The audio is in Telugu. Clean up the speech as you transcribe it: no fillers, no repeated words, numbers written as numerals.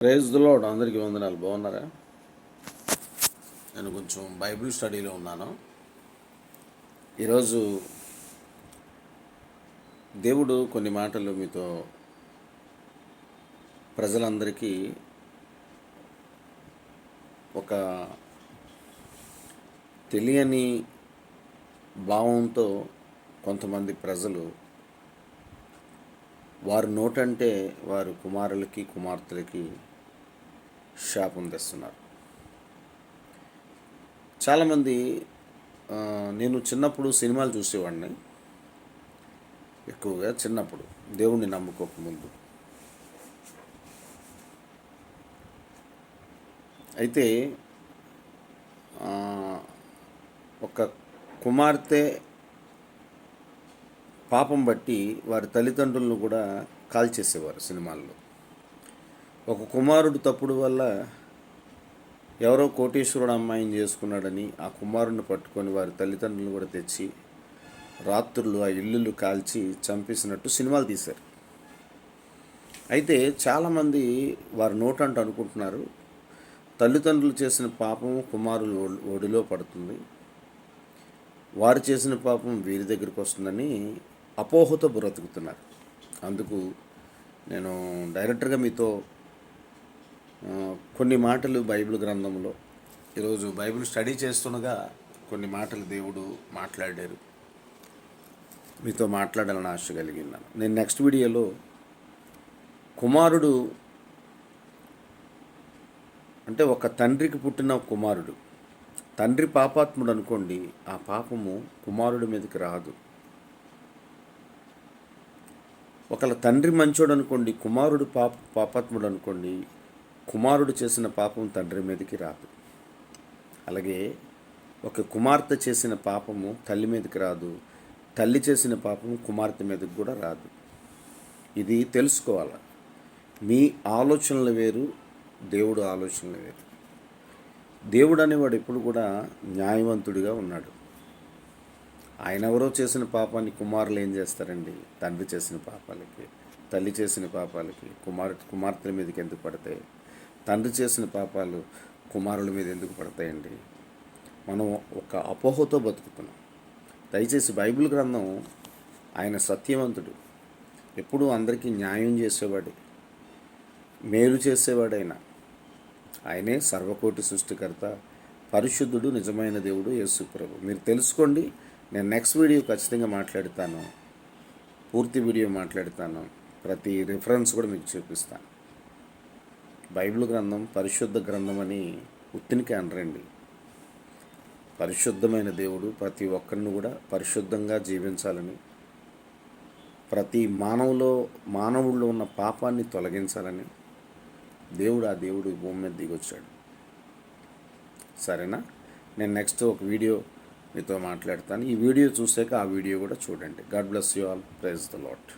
Praise the lord. అందరికీ వందనాలు. బాగున్నారా? నేను కొంచెం బైబిల్ స్టడీలో ఉన్నాను. ఈరోజు దేవుడు కొన్ని మాటలు మీతో ప్రజలందరికీ ఒక తెలియని భావంతో కొంతమంది ప్రజలు వారి నోటంటే వారి కుమారులకి కుమార్తెలకి శాపం తెస్తున్నారు. చాలామంది నేను చిన్నప్పుడు సినిమాలు చూసేవాడిని, ఎక్కువగా చిన్నప్పుడు దేవుణ్ణి నమ్ముకోకముందు. అయితే ఒక కుమార్తె పాపం బట్టి వారి తల్లిదండ్రులను కూడా కాల్చేసేవారు సినిమాల్లో. ఒక కుమారుడు తప్పుడు వల్ల ఎవరో కోటీశ్వరుడు అమ్మాయిని చేసుకున్నాడని ఆ కుమారుడిని పట్టుకొని వారి తల్లిదండ్రులను కూడా తెచ్చి రాత్రులు ఆ ఇల్లులు కాల్చి చంపేసినట్టు సినిమాలు తీశారు. అయితే చాలామంది వారి నోటంట అనుకుంటున్నారు, తల్లిదండ్రులు చేసిన పాపం కుమారులు ఒడిలో పడుతుంది, వారు చేసిన పాపం వీరి దగ్గరికి వస్తుందని అపోహతో బ్రతుకుతున్నారు. అందుకు నేను డైరెక్టర్గా మీతో కొన్ని మాటలు బైబిల్ గ్రంథంలో ఈరోజు బైబిల్ స్టడీ చేస్తుండగా కొన్ని మాటలు దేవుడు మాట్లాడారు, మీతో మాట్లాడాలని ఆశ కలిగినాను. నేను నెక్స్ట్ వీడియోలో కుమారుడు అంటే ఒక తండ్రికి పుట్టిన కుమారుడు, తండ్రి పాపాత్ముడు అనుకోండి, ఆ పాపము కుమారుడి మీదకి రాదు. ఒకళ్ళ తండ్రి మంచోడు అనుకోండి, కుమారుడు పాపాత్ముడు అనుకోండి, కుమారుడు చేసిన పాపం తండ్రి మీదకి రాదు. అలాగే ఒక కుమార్తె చేసిన పాపము తల్లి మీదకి రాదు, తల్లి చేసిన పాపము కుమార్తె మీదకి కూడా రాదు. ఇది తెలుసుకోవాలి. మీ ఆలోచనలు వేరు, దేవుడు ఆలోచనలు వేరు. దేవుడు అనేవాడు ఎప్పుడు కూడా న్యాయవంతుడిగా ఉన్నాడు. ఆయన ఎవరో చేసిన పాపాన్ని కుమారులు ఏం చేస్తారండి? తండ్రి చేసిన పాపాలకి, తల్లి చేసిన పాపాలకి కుమార్తెల మీదకి ఎందుకు పడతాయి? తండ్రి చేసిన పాపాలు కుమారుల మీద ఎందుకు పడతాయండి? మనం ఒక అపోహతో బతుకుతున్నాం. దయచేసి బైబిల్ గ్రంథం, ఆయన సత్యవంతుడు, ఎప్పుడూ అందరికీ న్యాయం చేసేవాడు, మేలు చేసేవాడైనా ఆయనే సర్వకోటి సృష్టికర్త, పరిశుద్ధుడు, నిజమైన దేవుడు యేసు ప్రభు. మీరు తెలుసుకోండి. నేను నెక్స్ట్ వీడియో ఖచ్చితంగా మాట్లాడతాను, పూర్తి వీడియో మాట్లాడతాను, ప్రతి రిఫరెన్స్ కూడా మీకు చూపిస్తాను. బైబిల్ గ్రంథం పరిశుద్ధ గ్రంథం అని ఉత్తినికి అనరండి. పరిశుద్ధమైన దేవుడు ప్రతి ఒక్కరిని కూడా పరిశుద్ధంగా జీవించాలని, ప్రతి మానవుల్లో ఉన్న పాపాన్ని తొలగించాలని ఆ దేవుడు భూమి మీద దిగొచ్చాడు. సరేనా? నేను నెక్స్ట్ ఒక వీడియో మీతో మాట్లాడతాను. ఈ వీడియో చూసాక ఆ వీడియో కూడా చూడండి. God bless you all. Praise the lord.